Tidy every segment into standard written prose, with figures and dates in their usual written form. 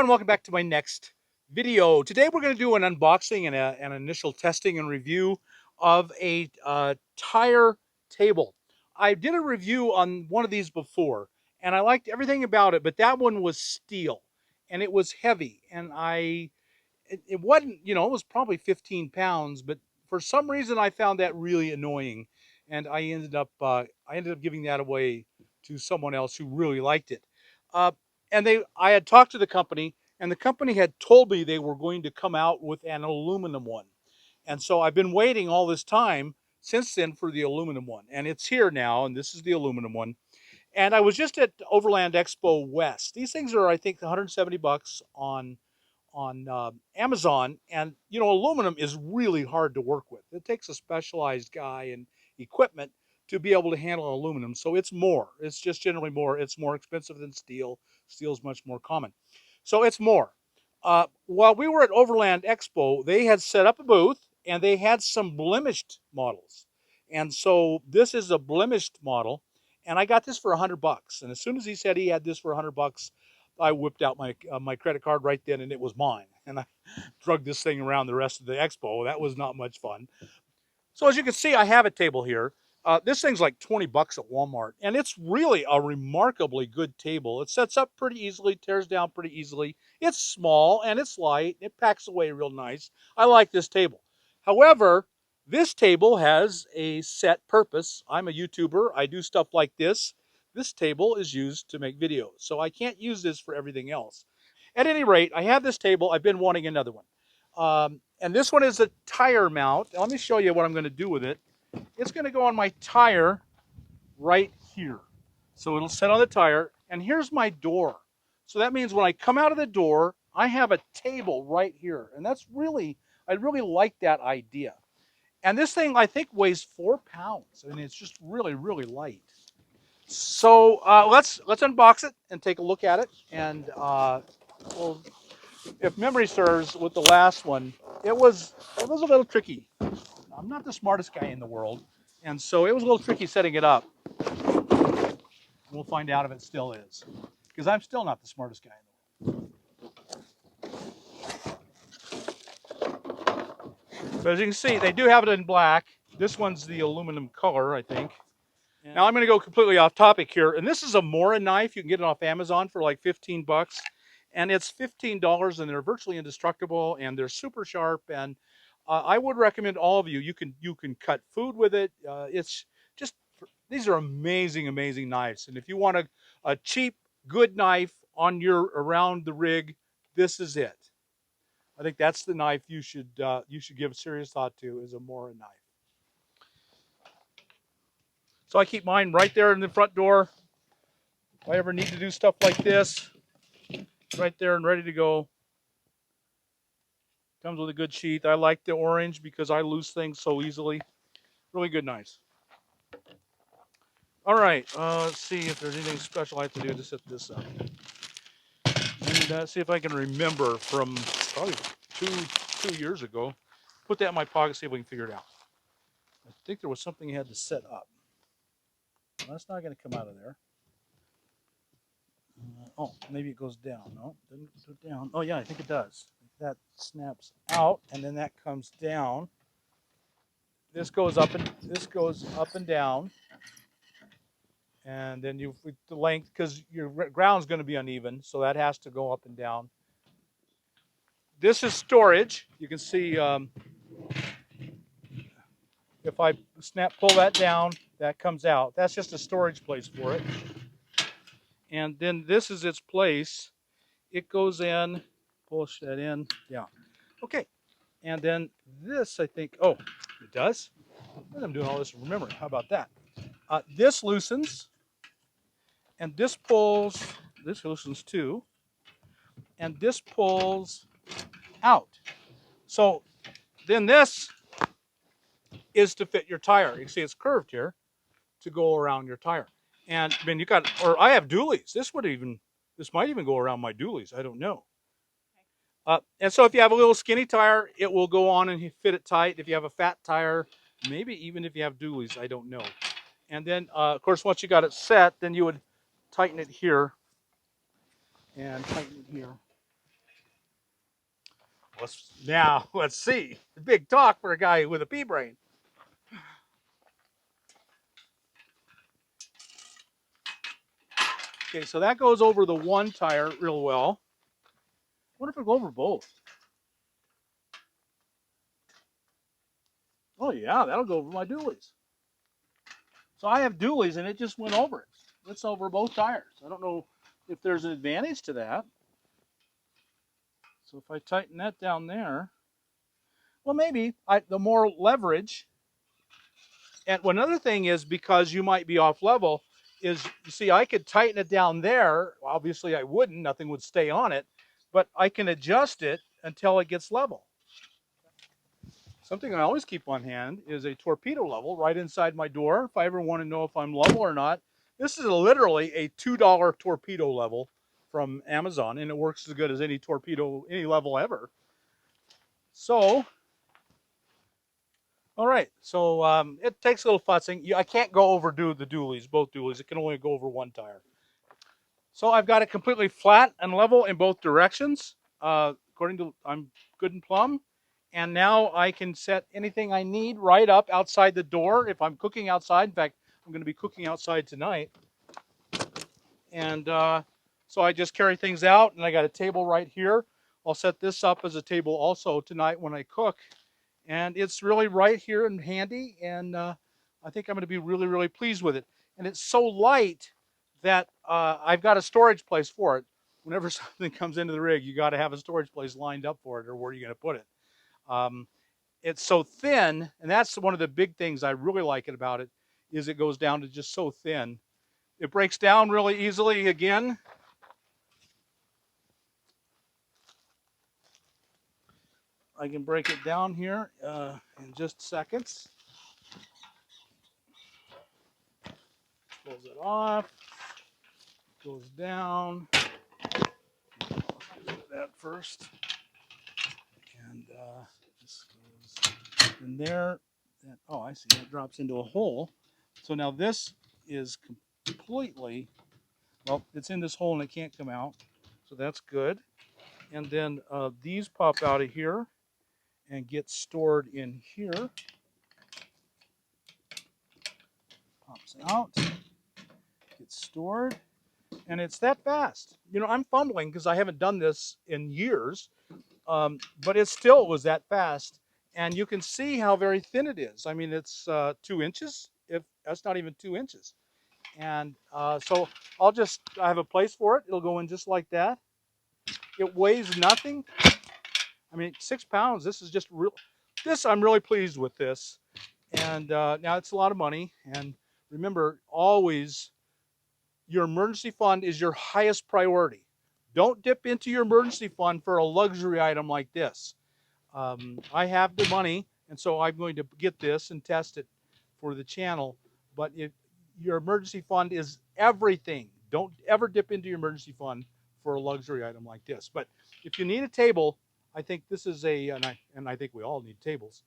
And welcome back to my next video. Today we're going to do an unboxing and an initial testing and review of a tire table. I did a review on one of these before and I liked everything about it, but that one was steel and it was heavy and it wasn't, it was probably 15 pounds, but for some reason I found that really annoying and I ended up giving that away to someone else who really liked it. Uh, I had talked to the company, and the company had told me they were going to come out with an aluminum one. And so I've been waiting all this time since then for the aluminum one, and it's here now, and this is the aluminum one. And I was just at Overland Expo West. These things are, I think, 170 bucks on Amazon, and aluminum is really hard to work with. It takes a specialized guy and equipment to be able to handle aluminum. So it's more. It's just generally more. It's more expensive than steel. Steel is much more common. So it's more. While we were at Overland Expo, they had set up a booth and they had some blemished models. And so this is a blemished model, and I got this for 100 bucks. And as soon as he said he had this for 100 bucks, I whipped out my credit card right then, and it was mine. And I drug this thing around the rest of the expo. That was not much fun. So as you can see, I have a table here. This thing's like 20 bucks at Walmart, and it's really a remarkably good table. It sets up pretty easily, tears down pretty easily. It's small and it's light. It packs away real nice. I like this table. However, this table has a set purpose. I'm a YouTuber. I do stuff like this. This table is used to make videos, so I can't use this for everything else. At any rate, I have this table. I've been wanting another one. And this one is a tire mount. Let me show you what I'm going to do with it. It's going to go on my tire right here. So it'll sit on the tire, and here's my door. So that means when I come out of the door, I have a table right here. And I really like that idea. And this thing, I think, weighs 4 pounds. I mean, it's just really, really light. So let's unbox it and take a look at it. And we'll if memory serves, with the last one, it was a little tricky. I'm not the smartest guy in the world, and so it was a little tricky setting it up. We'll find out if it still is, because I'm still not the smartest guy in the world. But as you can see, they do have it in black. This one's the aluminum color, I think. Now I'm going to go completely off topic here, and this is a Mora knife. You can get it off Amazon for like 15 bucks, and it's $15, and they're virtually indestructible, and they're super sharp. And I would recommend all of you. You can cut food with it. It's just these are amazing, amazing knives. And if you want a cheap, good knife on your around the rig, this is it. I think that's the knife you should give serious thought to, is a Mora knife. So I keep mine right there in the front door. If I ever need to do stuff like this, right there and ready to go. Comes with a good sheath. I like the orange because I lose things so easily. Really good knives. All right, let's see if there's anything special I have to do to set this up. And see if I can remember from probably two years ago. Put that in my pocket, see if we can figure it out. I think there was something you had to set up. Well, that's not going to come out of there. Oh, maybe it goes down. No, it doesn't go down. Oh, yeah, I think it does. That snaps out, and then that comes down. This goes up and down, and then the length, because your ground's going to be uneven, so that has to go up and down. This is storage. You can see if I pull that down, that comes out. That's just a storage place for it. And then this is its place. It goes in, push that in, yeah. Okay, and then this, I think, oh, it does? And I'm doing all this, remember, how about that? This loosens, and this loosens too, and this pulls out. So then this is to fit your tire. You see it's curved here to go around your tire. And then I have dualies. This might even go around my dualies. I don't know. And so if you have a little skinny tire, it will go on and fit it tight. If you have a fat tire, maybe even if you have dualies, I don't know. And then, of course, once you got it set, then you would tighten it here and tighten it here. Let's see. Big talk for a guy with a pea brain. Okay, so that goes over the one tire real well. I wonder if it'll go over both. Oh yeah, that'll go over my dualies. So I have dualies and it just went over it. It's over both tires. I don't know if there's an advantage to that. So if I tighten that down there, well, maybe the more leverage. And another thing is, because you might be off level, is you see, I could tighten it down there. Obviously, I wouldn't. Nothing would stay on it, but I can adjust it until it gets level. Something I always keep on hand is a torpedo level right inside my door. If I ever want to know if I'm level or not, this is literally a $2 torpedo level from Amazon, and it works as good as any torpedo, any level ever. So, all right. So it takes a little futzing. I can't go overdo the dualies, both dualies. It can only go over one tire. So I've got it completely flat and level in both directions. According to, I'm good and plumb. And now I can set anything I need right up outside the door if I'm cooking outside. In fact, I'm going to be cooking outside tonight. And so I just carry things out, and I got a table right here. I'll set this up as a table also tonight when I cook. And it's really right here and handy, and I think I'm going to be really, really pleased with it. And it's so light that I've got a storage place for it. Whenever something comes into the rig, you got to have a storage place lined up for it, or where are you going to put it? Um, it's so thin, and that's one of the big things I really like it about it, is it goes down to just so thin. It breaks down really easily again. I can break it down here in just seconds. Close it off, goes down. Do that first, and this goes in there. Oh, I see. That drops into a hole. So now this is completely, well, it's in this hole and it can't come out. So that's good. And then these pop out of here and get stored in here. Pops out, gets stored, and it's that fast. You know, I'm fumbling because I haven't done this in years, but it still was that fast. And you can see how very thin it is. I mean, it's 2 inches. If that's not even 2 inches. And so I have a place for it. It'll go in just like that. It weighs nothing. I mean, 6 pounds. This is just real. I'm really pleased with this. And now it's a lot of money. And remember, always your emergency fund is your highest priority. Don't dip into your emergency fund for a luxury item like this. I have the money, and so I'm going to get this and test it for the channel. But if your emergency fund is everything, don't ever dip into your emergency fund for a luxury item like this. But if you need a table, I think this is and I think we all need tables.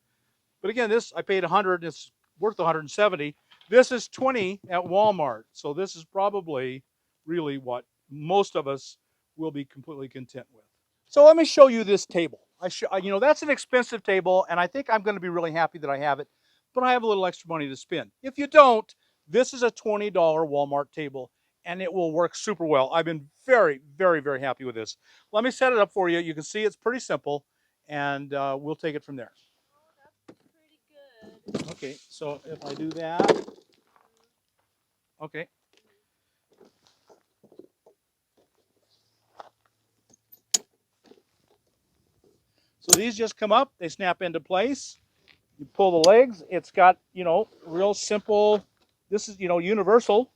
But again, this I paid 100. It's worth 170. This is 20 at Walmart, so this is probably really what most of us will be completely content with. So let me show you this table. That's an expensive table, and I think I'm going to be really happy that I have it, but I have a little extra money to spend. If you don't, this is a $20 Walmart table, and it will work super well. I've been very, very, very happy with this. Let me set it up for you. You can see it's pretty simple, and we'll take it from there. Oh, that's pretty good. Okay, so if I do that, okay. So these just come up, they snap into place. You pull the legs. It's got, real simple. This is, universal.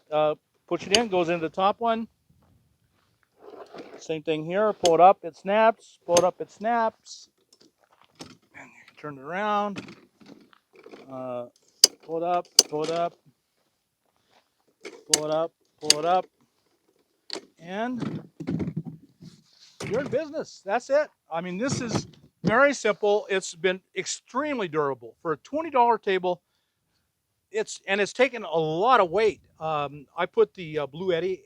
Push it in, goes into the top one. Same thing here. Pull it up, it snaps. Pull it up, it snaps. And you can turn it around. Pull it up, pull it up, pull it up, pull it up, and you're in business. That's it. I mean, this is very simple. It's been extremely durable for a $20 table. It's taken a lot of weight. I put the Blue Eddy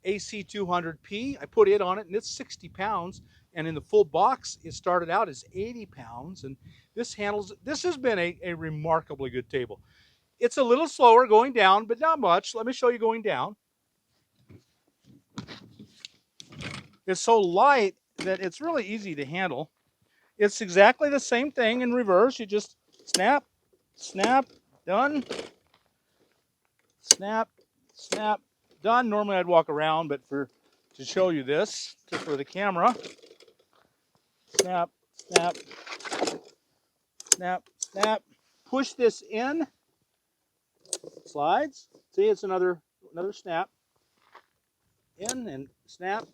AC200P. I put it on it, and it's 60 pounds. And in the full box, it started out as 80 pounds. And this handles. This has been a remarkably good table. It's a little slower going down, but not much. Let me show you going down. It's so light that it's really easy to handle. It's exactly the same thing in reverse. You just snap, snap, done, snap, snap, done. Normally I'd walk around, but to show you this, for the camera, snap, snap, snap, snap. Push this in, slides. See, it's another snap. In and snap,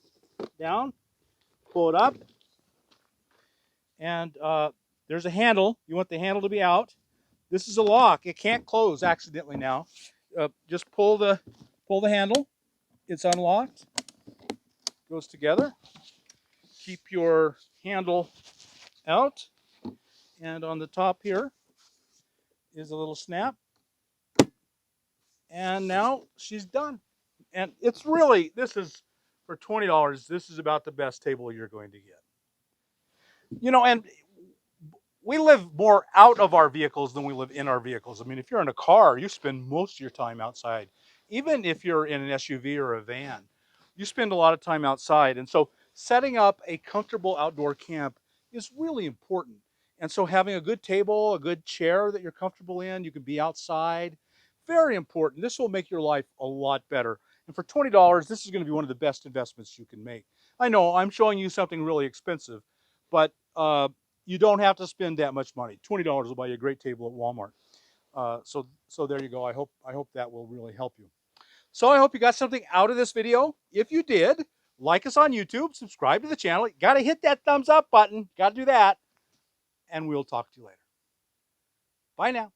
down, pull it up, and there's a handle. You want the handle to be out. This is a lock. It can't close accidentally now. Just pull the handle. It's unlocked. Goes together. Keep your handle out. And on the top here is a little snap. And now she's done. And it's really, this is for $20, this is about the best table you're going to get. You know, and we live more out of our vehicles than we live in our vehicles. I mean, if you're in a car, you spend most of your time outside. Even if you're in an SUV or a van, you spend a lot of time outside. And so setting up a comfortable outdoor camp is really important. And so having a good table, a good chair that you're comfortable in, you can be outside, very important. This will make your life a lot better. And for $20, this is going to be one of the best investments you can make. I know I'm showing you something really expensive, but you don't have to spend that much money. $20 will buy you a great table at Walmart. So there you go. I hope that will really help you. So I hope you got something out of this video. If you did, like us on YouTube, subscribe to the channel. Got to hit that thumbs up button. Got to do that. And we'll talk to you later. Bye now.